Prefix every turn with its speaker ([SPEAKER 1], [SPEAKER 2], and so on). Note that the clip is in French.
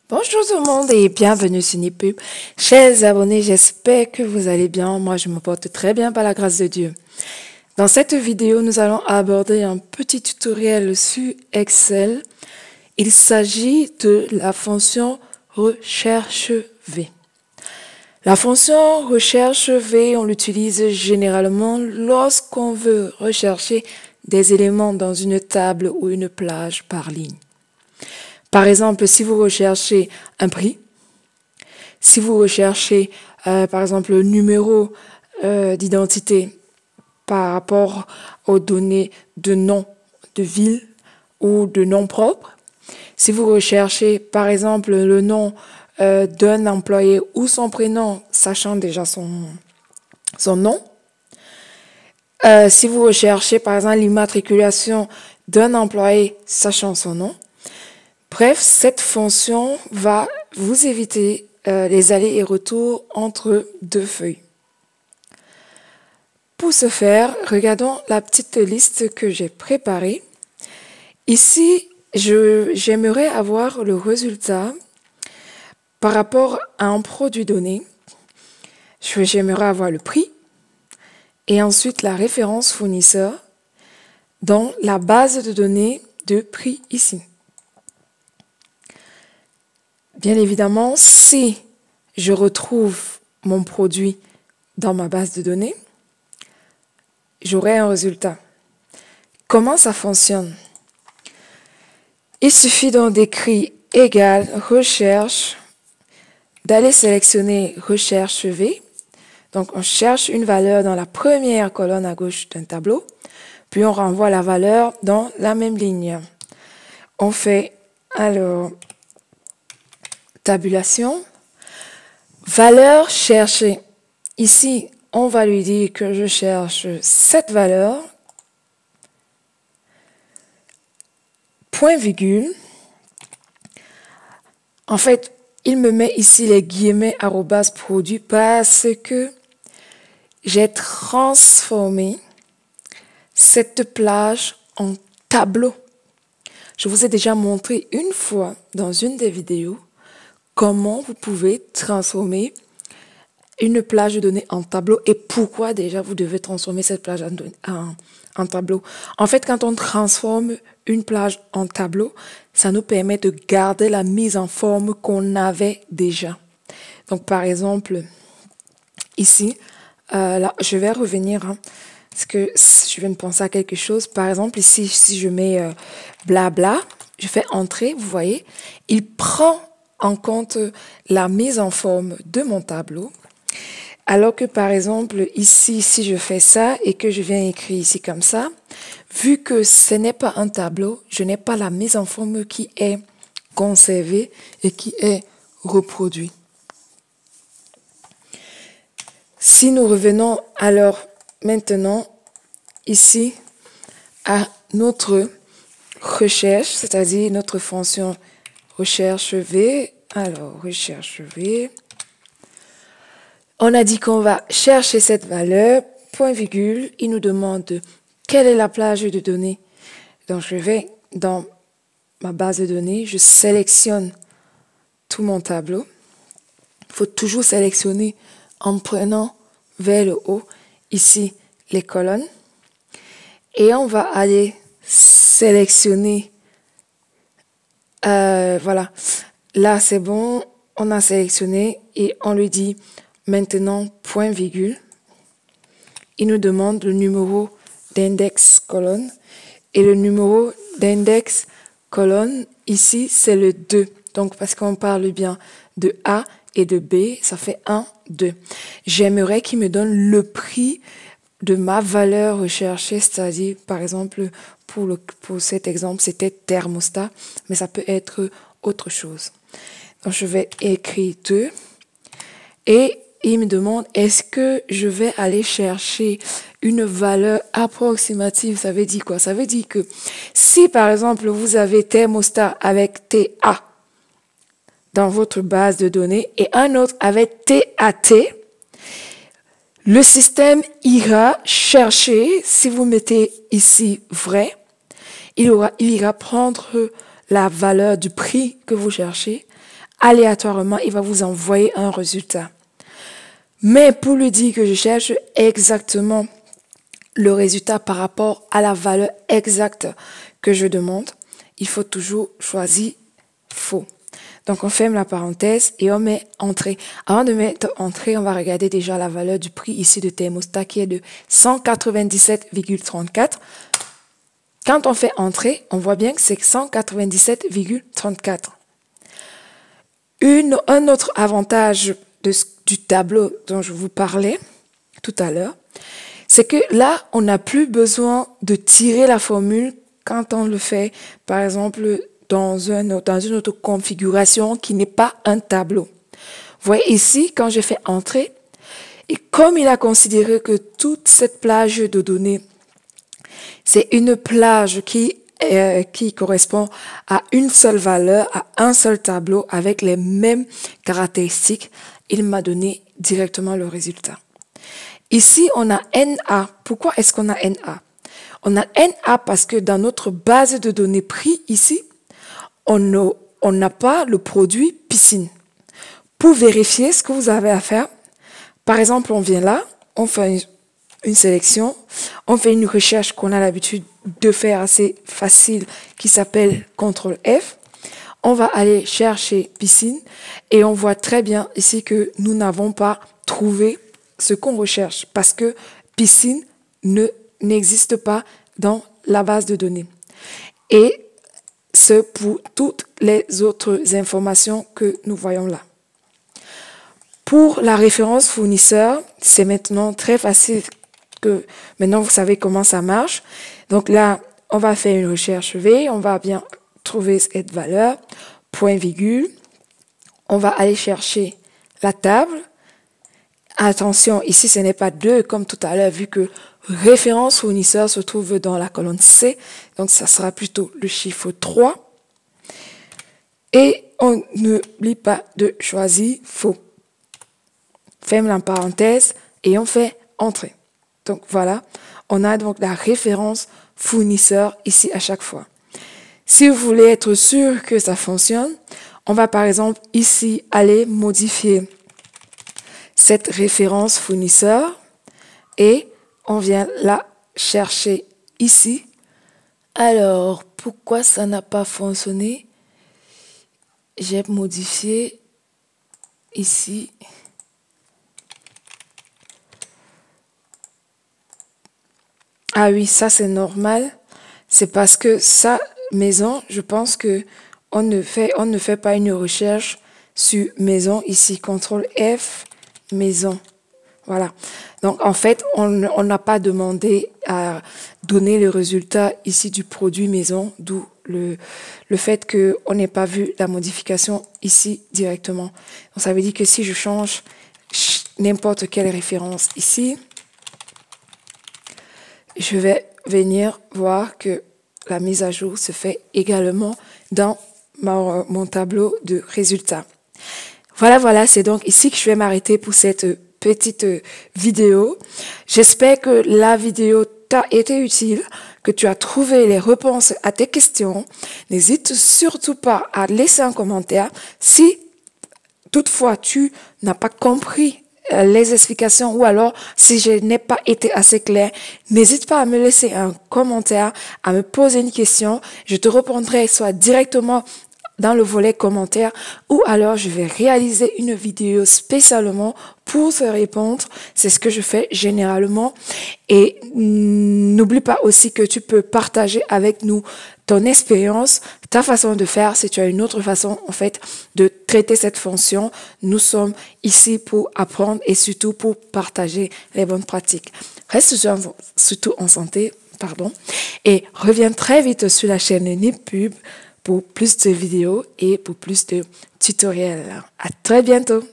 [SPEAKER 1] Bonjour tout le monde et bienvenue sur Nipub. Chers abonnés, j'espère que vous allez bien. Moi, je me porte très bien par la grâce de Dieu. Dans cette vidéo, nous allons aborder un petit tutoriel sur Excel. Il s'agit de la fonction recherche V. La fonction recherche V, on l'utilise généralement lorsqu'on veut rechercher des éléments dans une table ou une plage par ligne. Par exemple, si vous recherchez un prix, si vous recherchez, par exemple, le numéro d'identité par rapport aux données de nom de ville ou de nom propre, si vous recherchez, par exemple, le nom d'un employé ou son prénom, sachant déjà son nom, si vous recherchez, par exemple, l'immatriculation d'un employé, sachant son nom, bref, cette fonction va vous éviter les allers et retours entre deux feuilles. Pour ce faire, regardons la petite liste que j'ai préparée. Ici, j'aimerais avoir le résultat par rapport à un produit donné. J'aimerais avoir le prix et ensuite la référence fournisseur dans la base de données de prix ici. Bien évidemment, si je retrouve mon produit dans ma base de données, j'aurai un résultat. Comment ça fonctionne? Il suffit donc d'écrire égal recherche, d'aller sélectionner recherche V. Donc, on cherche une valeur dans la première colonne à gauche d'un tableau, puis on renvoie la valeur dans la même ligne. On fait alors tabulation, valeur cherchée. Ici, on va lui dire que je cherche cette valeur, point virgule. En fait, il me met ici les guillemets arrobas produit parce que j'ai transformé cette plage en tableau. Je vous ai déjà montré une fois dans une des vidéos comment vous pouvez transformer une plage de données en tableau et pourquoi déjà vous devez transformer cette plage en tableau. En fait, quand on transforme une plage en tableau, ça nous permet de garder la mise en forme qu'on avait déjà. Donc, par exemple, ici, là, je vais revenir, parce que je viens de penser à quelque chose. Par exemple, ici, si je mets blabla, je fais entrer, vous voyez, il prend en compte la mise en forme de mon tableau. Alors que par exemple, ici, si je fais ça et que je viens écrire ici comme ça, vu que ce n'est pas un tableau, je n'ai pas la mise en forme qui est conservée et qui est reproduite. Si nous revenons alors maintenant ici à notre recherche, c'est-à-dire notre fonction recherche V. Alors, recherche V. On a dit qu'on va chercher cette valeur, point virgule. Il nous demande quelle est la plage de données. Donc, je vais dans ma base de données, je sélectionne tout mon tableau. Il faut toujours sélectionner en prenant vers le haut, ici, les colonnes. Et on va aller sélectionner, voilà, là c'est bon, on a sélectionné et on lui dit maintenant point virgule. Il nous demande le numéro d'index colonne et le numéro d'index colonne ici c'est le 2. Donc parce qu'on parle bien de A et de B, ça fait 1, 2. J'aimerais qu'il me donne le prix de ma valeur recherchée, c'est-à-dire, par exemple, pour cet exemple, c'était thermostat, mais ça peut être autre chose. Donc, je vais écrire 2 et il me demande est-ce que je vais aller chercher une valeur approximative. Ça veut dire quoi? Ça veut dire que si, par exemple, vous avez thermostat avec TA dans votre base de données et un autre avec TAT, le système ira chercher, si vous mettez ici vrai, il ira prendre la valeur du prix que vous cherchez aléatoirement, il va vous envoyer un résultat. Mais pour lui dire que je cherche exactement le résultat par rapport à la valeur exacte que je demande, il faut toujours choisir faux. Donc, on ferme la parenthèse et on met entrée. Avant de mettre entrée, on va regarder déjà la valeur du prix ici de thermostat qui est de 197,34. Quand on fait entrée, on voit bien que c'est 197,34. Un autre avantage du tableau dont je vous parlais tout à l'heure, c'est que là, on n'a plus besoin de tirer la formule quand on le fait, par exemple, dans une autre configuration qui n'est pas un tableau. Vous voyez ici, quand je fais entrer, et comme il a considéré que toute cette plage de données, c'est une plage qui correspond à une seule valeur, à un seul tableau avec les mêmes caractéristiques, il m'a donné directement le résultat. Ici, on a NA. Pourquoi est-ce qu'on a NA? On a NA parce que dans notre base de données prix ici, on n'a pas le produit piscine. Pour vérifier ce que vous avez à faire, par exemple, on vient là, on fait une sélection, on fait une recherche qu'on a l'habitude de faire assez facile qui s'appelle CTRL-F. On va aller chercher piscine et on voit très bien ici que nous n'avons pas trouvé ce qu'on recherche parce que piscine n'existe pas dans la base de données. Et c'est pour toutes les autres informations que nous voyons là. Pour la référence fournisseur, c'est maintenant très facile que maintenant vous savez comment ça marche. Donc là, on va faire une recherche V, on va bien trouver cette valeur, point virgule. On va aller chercher la table. Attention, ici ce n'est pas 2 comme tout à l'heure vu que référence fournisseur se trouve dans la colonne C. Donc ça sera plutôt le chiffre 3. Et on n'oublie pas de choisir faux. Ferme la parenthèse et on fait entrer. Donc voilà, on a donc la référence fournisseur ici à chaque fois. Si vous voulez être sûr que ça fonctionne, on va par exemple ici aller modifier cette référence fournisseur et on vient la chercher ici. Alors, pourquoi ça n'a pas fonctionné? J'ai modifié ici. Ah oui, ça c'est normal. C'est parce que ça, maison, je pense que on ne fait pas une recherche sur maison ici. CTRL F, maison. Voilà. Donc, en fait, on n'a pas demandé à donner le résultat ici du produit maison, d'où le fait qu'on n'ait pas vu la modification ici directement. Donc, ça veut dire que si je change n'importe quelle référence ici, je vais venir voir que la mise à jour se fait également dans mon tableau de résultats. Voilà, c'est donc ici que je vais m'arrêter pour cette petite vidéo. J'espère que la vidéo t'a été utile, que tu as trouvé les réponses à tes questions. N'hésite surtout pas à laisser un commentaire. Si toutefois tu n'as pas compris les explications ou alors si je n'ai pas été assez clair, n'hésite pas à me laisser un commentaire, à me poser une question. Je te répondrai soit directement dans le volet commentaires ou alors je vais réaliser une vidéo spécialement pour te répondre. C'est ce que je fais généralement. Et n'oublie pas aussi que tu peux partager avec nous ton expérience, ta façon de faire, si tu as une autre façon en fait de traiter cette fonction. Nous sommes ici pour apprendre et surtout pour partager les bonnes pratiques. Reste surtout en santé, et reviens très vite sur la chaîne NipPub pour plus de vidéos et pour plus de tutoriels. À très bientôt!